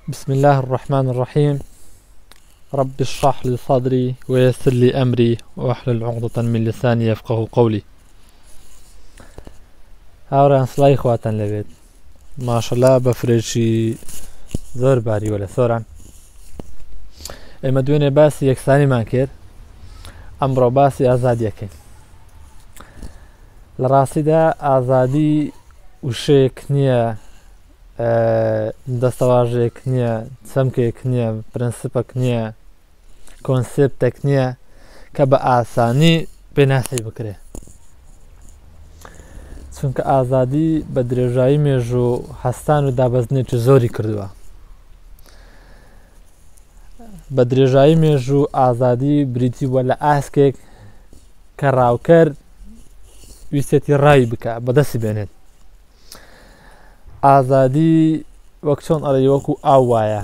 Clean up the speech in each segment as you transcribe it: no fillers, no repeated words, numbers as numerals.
بسم الله الرحمن الرحيم. رب اشرح لي صدري ويسر لي أمري واحلل عقدة من لساني يفقه قولي. هاوران سڵای خواتان لەوێت ماشەڵا بەفرێکی زۆر باری وە لە سۆران. ئێمە دوێنێ باسی یەکسانیمان کرد، ئەمڕۆ باسی ئازادیەکەین. لە ڕاستیدا ئازادی وشەیەک نییە، دەستەواژێک نییە، چەمکێک نییە، پرەنسپێک نییە، کۆنسێپتێک نییە کە بە ئاسانی پێناسی بکرێ، چونکە ئازادی بە درێژایی مێژ و هەستان و دابەزنێکی زۆری کردووە. بە درێژایی مێژ و ئازادی بریتی وە لە ئاسکێک کە ڕاوکەر ویستێتی ڕای بکە بەدەستی بێنێت. ئازادی وەک چۆن ئەڵێ وەکو ئاو وایە،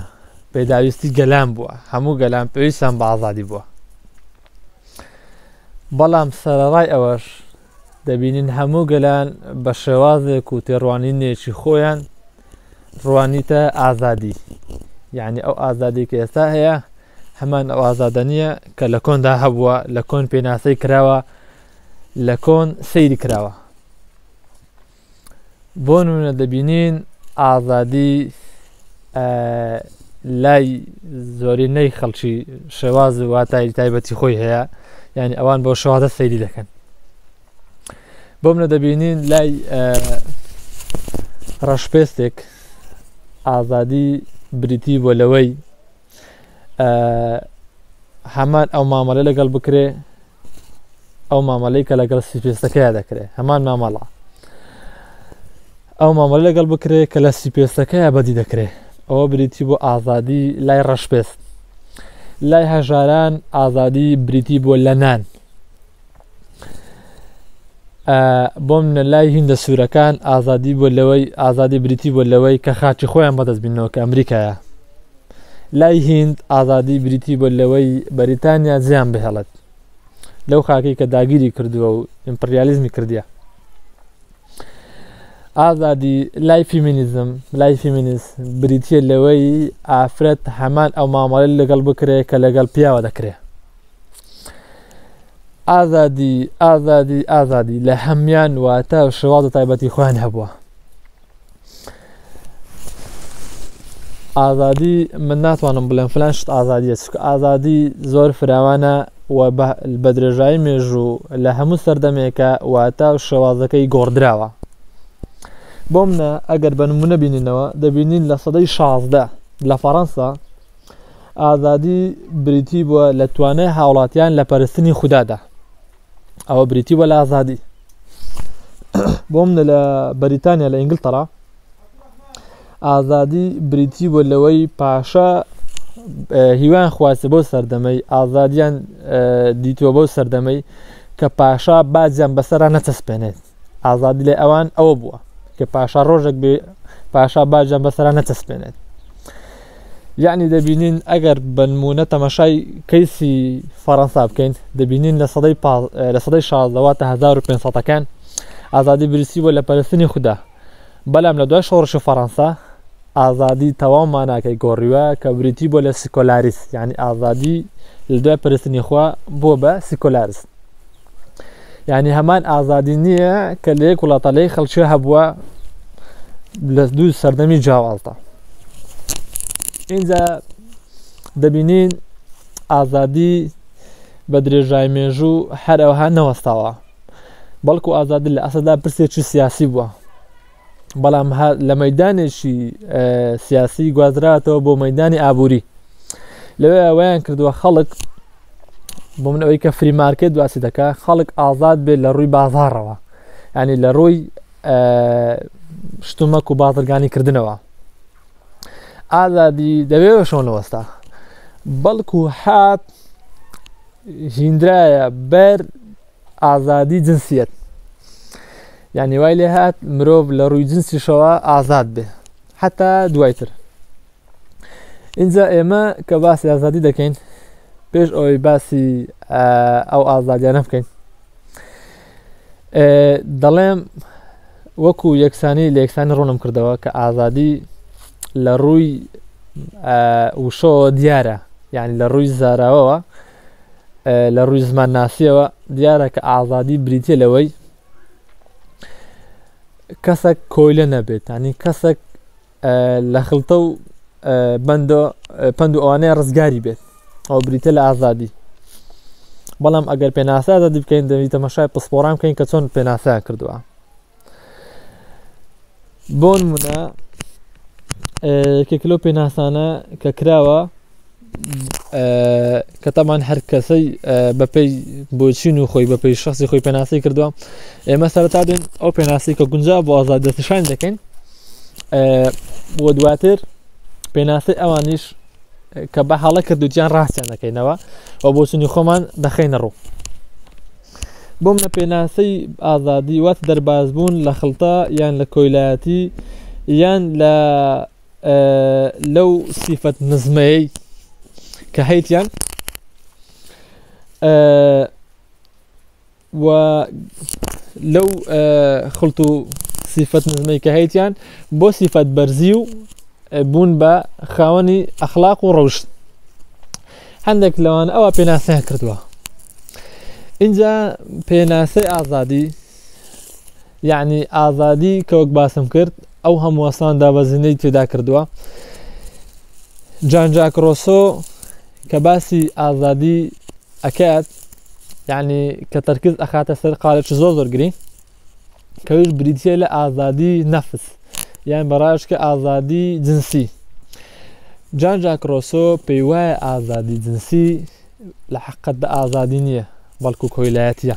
پێداویستی گەلان بووە، هەموو گەلان پێویستیان بە ئازادی بووە. بەڵام سەرەڕای ئەوەش دەبینین هەموو گەلان بە شێوازێک و تێڕوانینێکی خۆیان ڕوانیتە ئازادی، یعنی ئەو ئازادی کە ئێستا هەیە هەمان ئەو ئازادە نییە کە لە کۆندا هەبووە، لە کۆن پێناسەی کراوە، لە کۆن سەیری کراوە. بۆ نمونە دەبینین ئازادی لای زۆرینەی خەڵکی شێواز و واتای تایبەتی خۆی هەیە، یعنی ئەوان بۆ شێوازە سەیری دەکەن. بۆ منە دەبینین لای ڕەشپێستێک ئازادی بریتی بۆ لەوەی هەمان ئەو مامەڵەی لەگەڵ بکرێ، ئەو مامەڵەی کە لەگەڵ سیپێستەکەیە دەکرێت، هەمان مامەڵە ئەو مامەڵەی لەگەڵ بکرێ کە لە سیپێستەکەیە بەدی دەکرێت. ئەوە بریتی بۆ ئازادی لای ڕەشپێست. لای هەژاران ئازادی بریتی بۆ لە نان. بۆ منە لای هیندە سوورەکان ئازادی بۆ لەوەی ئازادی بریتی بۆ لەوەی کە خاچی خۆیان بەدەست بینەوە کە ئەمریکایە. لای هیند ئازادی بریتی بۆ لەوەی بەریتانیا زیان بهێڵێت لەو خاکەی کە داگیری کردووە و ئیمپریالیزمی کردیە. ئازادی لای فیمینیزم، لای فیمینیست بریتیە لەوەی ئافرەت هەمان ئەو مامەڵەی لەگەڵ بکرێ کە لەگەڵ پیاوە دەکرێت. ئازادی ئازادی ئازادی لە هەمان واتە شێواز و تایبەتی خۆیان هەبووە. ئازادی من ناتوانم بڵێم فلان شت ئازادیە، چونکە ئازادی زۆر فراوانە و بە درێژایی مێژ و لە هەموو سەردەمێکە واتە شێوازەکەی گۆڕدراوە. بۆ منە ئەگەر بە نمونە بینینەوە دەبینین لە سەدەی 16 لە فەڕەنسا ئازادی بریتی بووە لە توانای هاوڵاتیان لە پەرستنی خوددادا، ئەوە بریتی بووە لە ئازادی. بۆ منە لە بەریتانیا لە ئینگلتەرا ئازادی بریتی بووە لەوەی پاشا هیوان خواستە بەو سەردەمەی ئازادیان دیتووە بەو سەردەمەی کە پاشا باجیان بەسەرا نەچەسپێنێت. ئازادی لێ ئەوان ئەوە بووە کە پاشا ڕۆژێک بێ پاشا باجیان بەسەرا نەچەسپێنێت. یعنی دەبینین ئەگەر بە نمونە تەماشای کەیسی فەڕەنسا بکەین دەبینین لە سەدەی 16 واتە 1500ەکان ئازادی بریتی بووە لە پەرستنی خوددا. بەڵام لە دوای شۆڕشی فەڕەنسا ئازادی تەواو ماناکەی گۆڕیوە کە بریتی بووە لە سیکۆلاریست، یعنی ئازادی لە دوای پەرستنی خوا بووە بە سیکۆلاریست. یعنی هەمان ئازادی نییە کە لە یەک وڵاتە لەی خەڵکی هەبووە لە دوو سەردەمی جیاوازدا. اینجا دەبینین ئازادی بە درێژای مێژوو هەر ئەوها نەوەستاوە، بەڵکو ئازادی لە ئەسەدا پرسێکی سیاسی بووە، بەڵام لە مەیدانێکی سیاسی گوازراتەوە بۆ مەیدانی ئابووری. لەوێ ئەوەیان کردووە خەڵک بۆ من ئەوەی کە فری مارکێت دواسی دەکات خەڵک ئازاد بێت لە ڕووی بازاڕەوە، ینی لە ڕووی شتومەک و بازرگانی کردنەوە. ئازادی دەبێت شۆن وەستا، بەڵکو هات هیندرایە بەر ئازادی جنسیەت، یعنی وای لێ هات مرۆڤ لە ڕووی جنسیشەوە ئازاد بێ حتا دوایتر. اینجا ئێمە کە باسی ئازادی دەکەین پێش ئەوەی باسی ئەو ئازادیانە بکەین دەڵێم وەکو یەکسانی لە یەکسانی ڕوونم کردەوە کە ئازادی لە ڕووی وشۆ دیارە یعنی لە ڕووی زاراوەوە لە ڕووی زمان ناسیەوە دیارە کە ئازادی بریتە لەوەی کەسێک کۆیلە نەبێت ینی کەسێک لە خڵتە و پند و ئەوانەیە ڕزگاری بێت ئەو بریتە لە ئازادی بەڵام ئەگەر پێناسە ئازادی بکەین دەبێت تەماشای پسپۆڕان بکەین کە چۆن پێناسەیان کردووە بۆ نمونە یەکێک لەو پێناسانە کە کراوە کە تەمان هەر کەسەی بەپێی بۆچین و خۆی بەپێی شخصی خۆی پێناسی کردووە ئێمە سەرەتا دێن ئەو پێناسی کە گونجا بۆ ئازادی دەستنیشان دەکەین بۆ دواتر پێناسی ئەوانیش کە بە حاڵە کردوتیان ڕاستیان دەکەینەوە و بۆچنی خۆمان دەخەینە ڕوو بۆ منە پێناسەی ئازادی واتە دەربازبوون لە خڵتە یان لە کۆیلایەتی یان لەو سیفەت نزمەیەی کە هەیتیان و لەو خڵت و سیفەت نزمەی کە هەیتیان بۆ سیفەت بەرزی و بوون بە خاوەنی ئەخلاق و ڕەوشت هەندێک لەوان ئەوە پێناسەیان کردووە اینجا پێناسەی ئازادی یعنی ئازادی کە وەک باسم کرد ئەو هەمووەسان دابەزینەی تێدا کردووە جان ژاک ڕۆسۆ کە باسی ئازادی ئەکات یعنی کە تەرکیز ئەخاتە سەر قالێکی زۆر گرنگ کەویش بریتیە لە ئازادی نەفس یان بەڕایشکە ئازادی جنسی جان ژاک ڕۆسۆ پێی وایە ئازادی جنسی لە حەقیقەتدا ئازادی نییە بەڵکو کۆیلایەتیە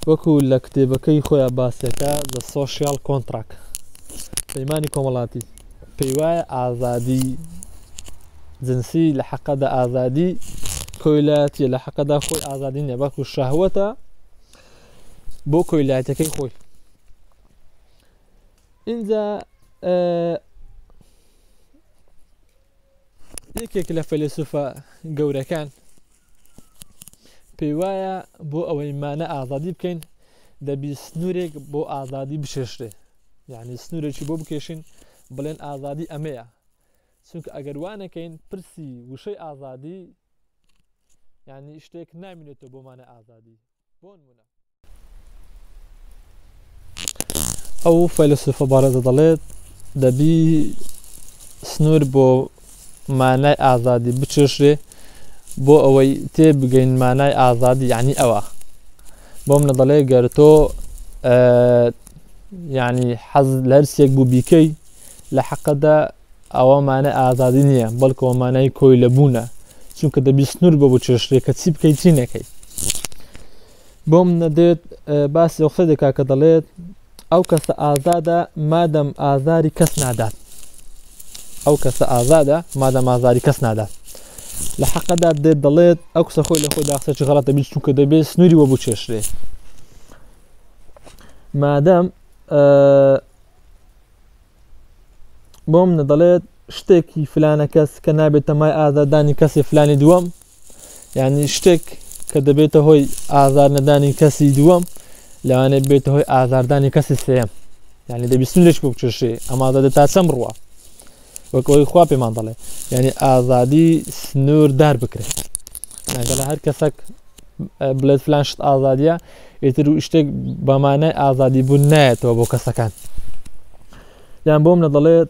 وەکو لە کتێبەکەی خۆیان باسیەکە The Social Contract پەیمانی کۆمەڵاتی پێی وایە ئازادی جنسی لە حەقیقەتدا ئازادی کۆیلایەتیە لە حەقیقەتدا خۆی ئازادی نییە بەڵکو شەهوەتە بۆ کۆیلایەتەکەی خۆی اینجا یەکێک لە فەیلسوفە گەورەکان پێی وایە بۆ ئەوەی مانە ئازادی بکەین دەبی سنوورێک بۆ ئازادی بشێشرێ یعنی سنوورێکی بۆ بکێشین بڵێن ئازادی ئەمەیە چونکە ئەگەر وانەکەین پرسی وشەی ئازادی یعنی شتێک نامێنێتەوە بۆ مانە ئازادی بۆ نمونە ئەو فەیلسوفە بەڕێزە دەڵێت دەبی سنوور بۆ مانای ئازادی بچێشرێ بۆ ئەوەی تێبگەین مانای ئازادی یعنی ئەوە بۆ منە دەڵێ گەر تۆ یعنی حەز لە هەرسێک بوو بیکەی لە حەقەدا ئەوە مانای ئازادی نییە بەڵکەوە مانای کۆی لەبوونە چونکە دەبی سنوور بۆ بچێشرێ کە چی بکەیت چی نەکەی بۆ منە دێت باسی ئەو دەکا کە دەڵێت ئەو کەسە ئازادە مادەم ئازاری کەس نادات ئەو کەسە ئازادە مادەم ئازاری کەس نادات لە حەقەدا دێت دەڵێت ئەو کەسە خۆی لە خۆی داخسەی غەڵەتە بیت چونکە دەبێت سنووری وە بچێشرێ مادەم بۆ منە دەڵێت شتێکی فلانە کەس کە نابێتە مای ئازادانی کەسی فلانی دووەم یعنی شتێک کە دەبێتە هۆی ئازار نەدانی کەسی دووەم لەوانێت بێتە هۆی ئازاردانی کەسی سێم یعنی دەبی سنوورێک بۆ بچێشرێ ئەمە ئازادە تا چەند بڕوە وەکەوەی خوا پێمان دەڵێ یعنی ئازادی سنوور دار بکرێت ئەگەر هەر کەسێک بڵێت فلان شت ئازادیە ئیتر و شتێک بەمانای ئازادی بوون نایەتەوە بۆ کەسەکان یان بۆ منە دەڵێت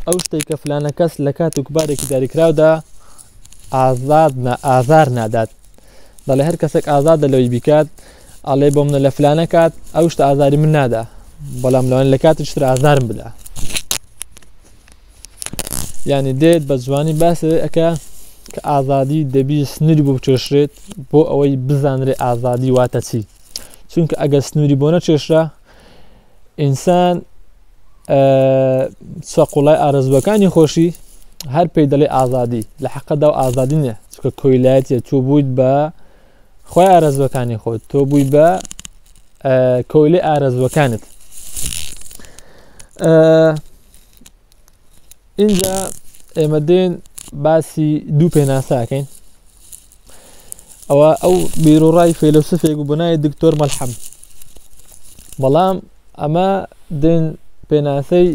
ئەو شتێک کە فلانە کەس لە کات و کوبارێکی داریکراودا ئازار نادات دەڵێ هەر کەسێک ئازادە لەوەی بیکات ئەڵێ بۆ منە لە فلانە کات ئەو شتە ئازاری من نادا بەڵام لەوان لە کاتی شتر ئازارم بدا یعنی دێت بە جوانی باسێ ئەکە کە ئازادی دەبی سنووری بۆ بچێشرێت بۆ ئەوەی بزانرێ ئازادی واتە چی چونکە ئەگەر سنووری بۆ نەچێشرا ئینسان چەقوڵای ئارەزوەکانی خۆشی هەر پێی دەڵێ ئازادی لە حەقەدا و ئازادی نییە چونکە کۆیلایەتیە تۆ بوویت بە خۆی ئارەزوەکانی خۆت تۆ بووی بە کۆیلەی ئارەزوەکانت اینجا ئێمە دێن باسی دوو پێناساکەین ئەوە ئەو بیرۆڕای فەیلسوفێک بوو بۆ ناوی دکتۆر مەلحەم بەڵام ئەمە دێن پێناسەی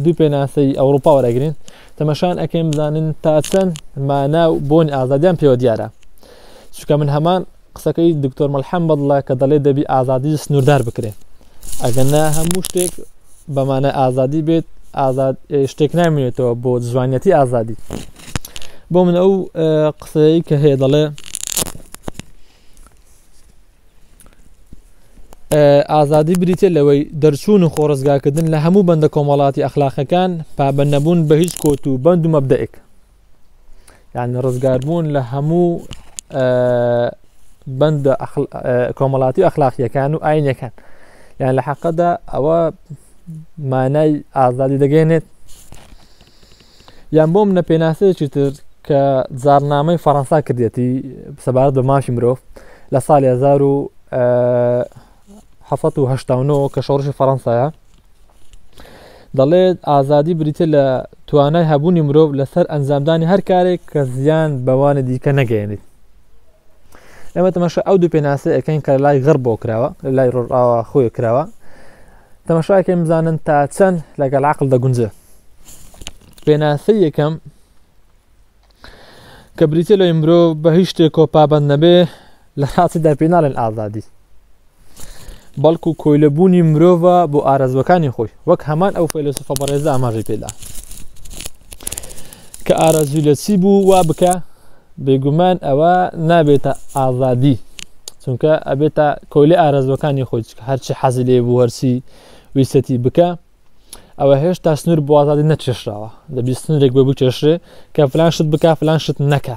دوو پێناسەی ئەوروپا وەرەگرین تەمەشان ئەکەین بزانن تا چەند ماناو بۆنی ئازادیان پێوە دیارە چونکە من هەمان قسەکەی دکتۆر مەلحەم بەدڵە کە دەڵێ دەبی ئازادی سنووردار بکرێ ئەگەنا هەموو شتێک بەمانە ئازادی بێت شتێک نامێنێتەوە بۆ جوانەتی ئازادی بۆ من ئەو قسەی کە هەیە دەڵێ ئازادی بریتێ لەوەی دەرچوون و خۆڕزگاکردن لە هەموو بەندە کۆمەڵاتی ئەخلاقەکان پابەند نەبوون بە هیچ کۆت و بەند و مەبدەئێک یعنی ڕزگاربوون لە هەموو بەندە کۆمەڵاتی ئەخلاقیەکان و ئاینەکان یان لە حەقەدا ئەوە مانای ئازادی دەگەێنێت یان بۆ منە پێناسەیەکی تر کە جارنامەی فەڕەنسا کردێتی سەبارەت بە مافی مرۆڤ لە ساڵی 1970 کە شۆڕشی فەڕەنسایە دەڵێت ئازادی بریتە لە توانای هەبوونی مرۆڤ لەسەر ئەنجامدانی هەر کارێک کە زیان بەوانە دیکە نەگەێنێت ئێمە تەماشا ئەو دوو پێناسە ئەەکەین کە لای غەرب بۆ کراوە لای ڕۆژئاوا خۆی کراوە تەماشاکەین بزانن تا چەند لەگەڵ عەقڵ دەگونجێ پێناسەی یەکەم کە بریتە لەوەی مرۆڤ بە هیچ شتێک پابەند نەبێ لە ڕاستیدا پێ ناڵێن ئازادی بەڵکو کۆیلەبوونی مرۆڤە بۆ ئارەزوەکانی خۆی وەک هەمان ئەو فەیلسوفە بەڕێزە ئاماژەی پێدا کە ئارەزووی لە چی بوو وا بکە بێگومان ئەوە نابێتە ئازادی چونکە ئەبێتە کۆیلە ئارەزوەکانی خۆی هەرچی حەزی لێ بوو هەرچی ویسەتی بکە ئەوە هێشتا سنوور بۆ ئازادی نەچێشراوە دەبی سنوورێک بۆ بچێشرێ کە فلان شت بکە فلان شت نەکە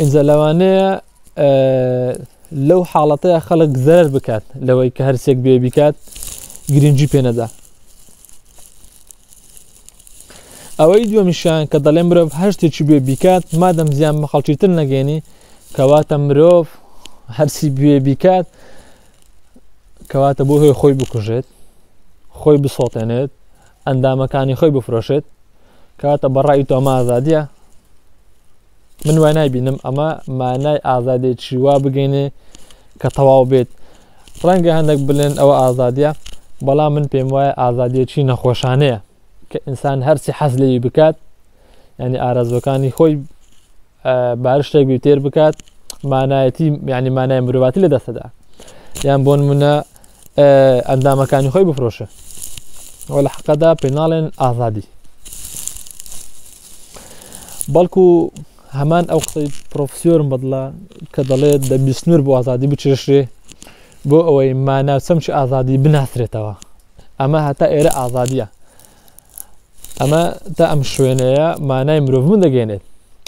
ئینجا لەوانەیە لەو حاڵەتەیە خەڵک زەرەر بکات لەوەی کە هەرسێک بێ بیکات گرنگی پێ نەدا ئەوەی دووەمیشان کە دەڵێ مرۆڤ هەر شتێکی بێ بیکات مادەم زیان بە خەڵکیتر نەگەێنی کەواتە مرۆڤ هەرچی بێ بیکات کەواتە بۆ هۆی خۆی بکوژێت خۆی بسۆڵێنێت ئەندامەکانی خۆی بفرۆشێت کەواتە بەڕای تۆ ئەمە ئازادیە من وای نایبینم ئەمە مانای ئازادێکی وا بگەینێ کە تەواو بێت ڕەنگە هەندێک بڵێن ئەوە ئازادیە بەڵام من پێم وایە ئازادیەکی نەخۆشانەیە کە ئینسان هەرچی حەز لێوی بکات یعنی ئارەزوەکانی خۆی بار شتێک تێر بکات مانایەتی یعنی مانای مرۆڤاتی لە دەستەدا یان بۆ نمونە ئەندامەکانی خۆی بفرۆشە ئەوە لە حەقەدا پێ ناڵێن ئازادی بەڵکو هەمان ئەو قسەی پرۆفسیۆرم بەدڵە کە دەڵێت دەبی سنوور بۆ ئازادی بچێشرێ بۆ ئەوەی ماناو چەمچی ئازادی بناسرێتەوە ئەمە هەتا ئێرە ئازادیە ئەمە تا ئەم شوێنەیە مانای مرۆڤ من دەگەێنێت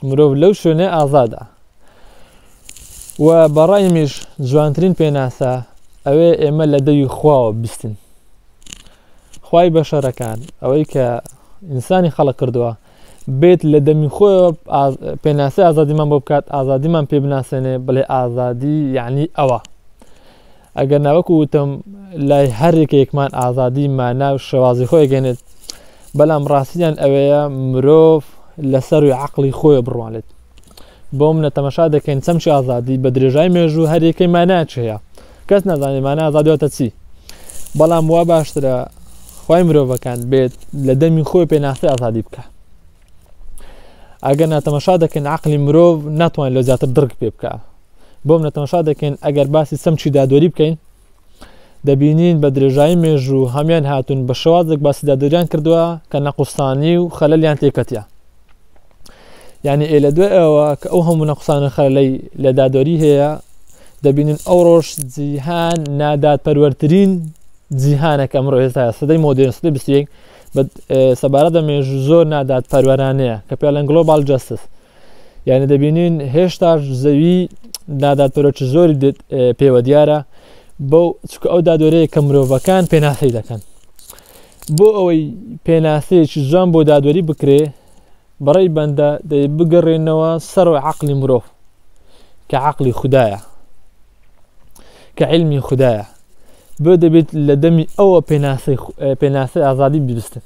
مرۆڤ لەو شوێنەیە ئازادە و بەڕای میش جوانترین پێناسە ئەوێ ئێمە لە دەوی خواوە بیستن خوای بەشەرەکان ئەوەی کە ئینسانی خەڵق کردووە بێت لە دەمی خۆی پێناسی ئازادیمان بۆ بکات ئازادیمان پێ بناسێنێ بڵێ ئازادی یعنی ئەوە ئەگەر ناوەکو وتم لای هەرێکێکمان ئازادی مانا و شێوازی خۆی گەێنێت بەڵام ڕاستیان ئەوەیە مرۆڤ لەسەروی عەقڵی خۆی بڕوانێت بۆ منە تەمەشا دەکەین چەمچی ئازادی بە درێژای مێژوو هەرێکەی مانای چێە کەس نازانێت مانای ئازادیوەتە چی بەڵام وا باشترە خوای مرۆڤەکان بێت لە دەمی خۆی پێناسی ئازادی بکە ئەگەر ناتەمەشا دەکەین عەقڵی مرۆڤ ناتوانێت لە زیاتر درک پێ بکە بۆ منە تەمەشا دەکەین ئەگەر باسی چەمچی دادوەری بکەین دەبینین بە درێژایی مێژوو هەمیان هاتوون بە شێوازێک باسی دادوەریان کردووە کە نەقوسانی و خەلەلیان تێکەتیە یعنی ئێ لە دوای ئەوە کە ئەو هەموو نەقوسانە خەلەی لە دادوەری هەیە دەبینین ئەو ڕۆژ جیهان نادادپەروەرترین جیهانێک ئەمڕۆ ئێستا سەدەی مۆدێرن سەدەی 21 سەبارەت بە مێژوو زۆر نادادپەروەرانەیە کە پێڵێن گلۆبال جەستس یعنی دەبینین هێشتاش زەوی نادادپەروەرکی زۆری پێوە دیارە بۆ چکە ئەو دادوەرەیە کە مرۆڤەکان پێناسی دەکەن بۆ ئەوەی پێناسەیەکی جوان بۆ دادوەری بکرێ بەڕێی بەندە دەی بگەڕێنەوە سەرەوەی عەقڵی مرۆڤ کە عەقڵی خودایە کە عیلمی خودایە بۆ دەبێت لە دەمی ئەوە پێناسەی ئازادی بیبستن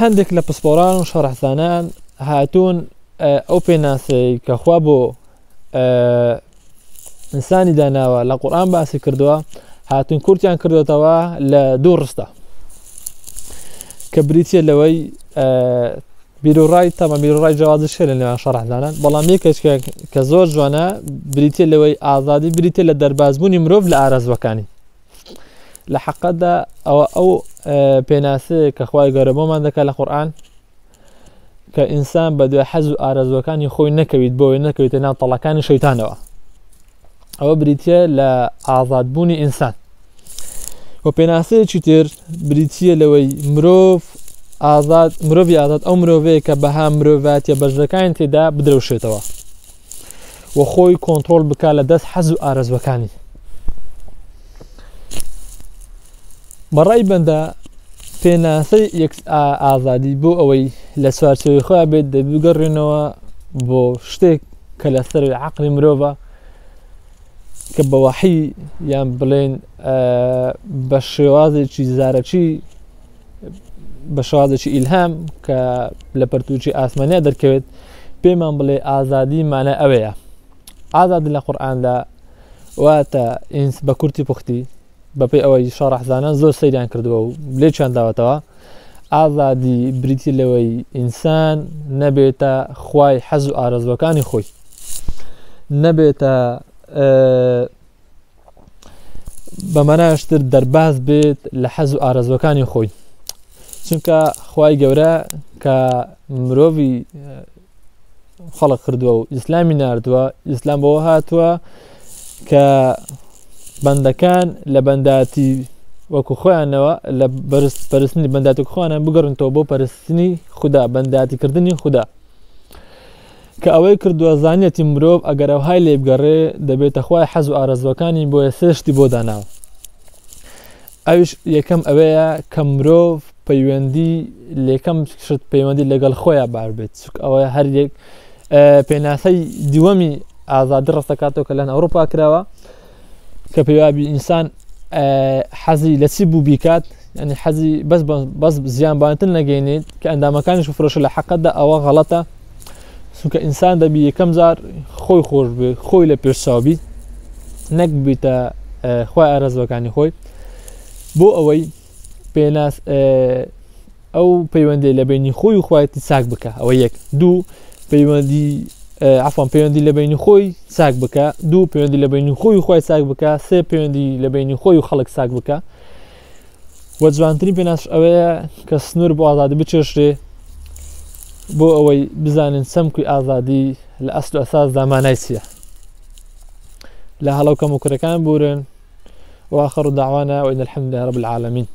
هەندێک لە پسپۆران و شەڕەحزانان هاتوون ئەو پێناسەی کە خوا بۆ ئینسانی داناوە لە قورئان باسی کردووە هاتوون کورتیان کردوێتەوە لە دوو ڕستە کە بریتیە لەوەی بیرۆڕای تەمە بیرۆڕای جیاوازی شێ لە نێوان شەڕەحدانان بەڵام یەکێک کە زۆر جوانە بریتیە لەوەی ئازادی بریتیە لە دەربازبوونی مرۆڤ لە ئارازوەکانی لە حەقەتدا ئەو پێناسەیە کە خوای گەورە بۆمان دەکات لە قورئان کە ئینسان بە دوای حەز و ئارەزوەکانی خۆی نەکەویت بۆی نەکەویتە ناو تەڵەکانی شەیتانەوە ئەوە بریتیە لە ئازادبوونی ئینسان و پێناسەیەکی تر بریتیە لەوەی مرۆڤی ئازاد ئەو مرۆڤەیە کە بەها مرۆڤاتیە بەشەکانی تێدا بدرەوشێتەوە و خۆی کۆنتڕۆڵ بکات لە دەست حەز و ئارەزوەکانی بەڕای بەندە پێناسەی ئازادی بۆ ئەوەی لە سوارچەوەی خۆیان بێت دەبگەڕێنەوە بۆ شتێک کە لەسەر عەقڵی مرۆڤە کە بە وەحی یان بڵێن بە شێوازێکی زارەکی بە شێوازێکی ئیلهام کە لە پەرتووکی ئاسمانیا دەرکەوێت پێمان بڵێ ئازادی مانای ئەوەیە ئازادی لە قورئاندا واتە بە کورتی پوختی بەپێی ئەوەی شەڕەحزانان زۆر سەیریان کردووە و لێکیان داوەتەوە ئازادی بریتی لەوەی ئینسان نەبێتە خوای حەز و ئارەزوەکانی خۆی نەبێتە بەمەناشتر دەرباز بێت لە حەز و ئارەزوەکانی خۆی چونکە خوای گەورە کە مرۆڤی خەڵق کردووە و ئیسلامی ناردووە ئیسلام بەوە هاتووە کە بەندەکان لە بەنداتی وەکو خۆیانەوە لە پەرستنی بەنداتی خۆیانە بگەڕنتەوە بۆ پەرستنی خوددا بەنداتیکردنی خوددا کە ئەوەی کردووە زانیەتی مرۆڤ ئەگەر ئەوهای لێ بگەڕێ دەبێتە خوای حەز و ئارەزوەکانی بۆیە سێشتی بۆ داناوە ئەوش یەکەم ئەوەیە کە مرۆڤ پەیوەندی لێکەم شت پەیوەندی لەگەڵ خۆیان بار بێت ئەوە هەر یەک پێناسەی دووەمی ئازادی ڕستەکاتەوە کە لەن ئەوروپا کراوە کە پێوابی ئینسان حەزی لە چی بوو بیکات ینی حەزی بەس زیان بانتن نەگەینێت کە ئەندامەکانیش فرۆشە لە حەقەتدا ئەوە غەڵەتە چونکە ئینسان دەبی یەکەم جار خۆی خۆش بێ خۆی لە پێشچاوبی نەک بیتە خوای ئارەزوەکانی خۆی بۆ ئەوەی پێناس ئەو پەیوەندی لە بینی خۆی و خوایەتی چاک بکە ئەوە یەک دوو پەیوەندی عەفوان پەیوەندی لە بینی خۆی چاک بکە دوو پەیوەندی لە بینی خۆی و خوای چاک بکە سێ پەیوەندی لە بینی خۆی و خەڵک چاک بکە وە جوانترین پێناسش ئەوەیە کە سنوور بۆ ئازادی بچێشرێ بۆ ئەوەی بزانن سەمکوی ئازادی لە ئەسڵ و ئەساسدا مانای چییە لە هەڵەو کەم و کوورەکان بورن وآخر دعوانا وإن الحمد لله رب العالمين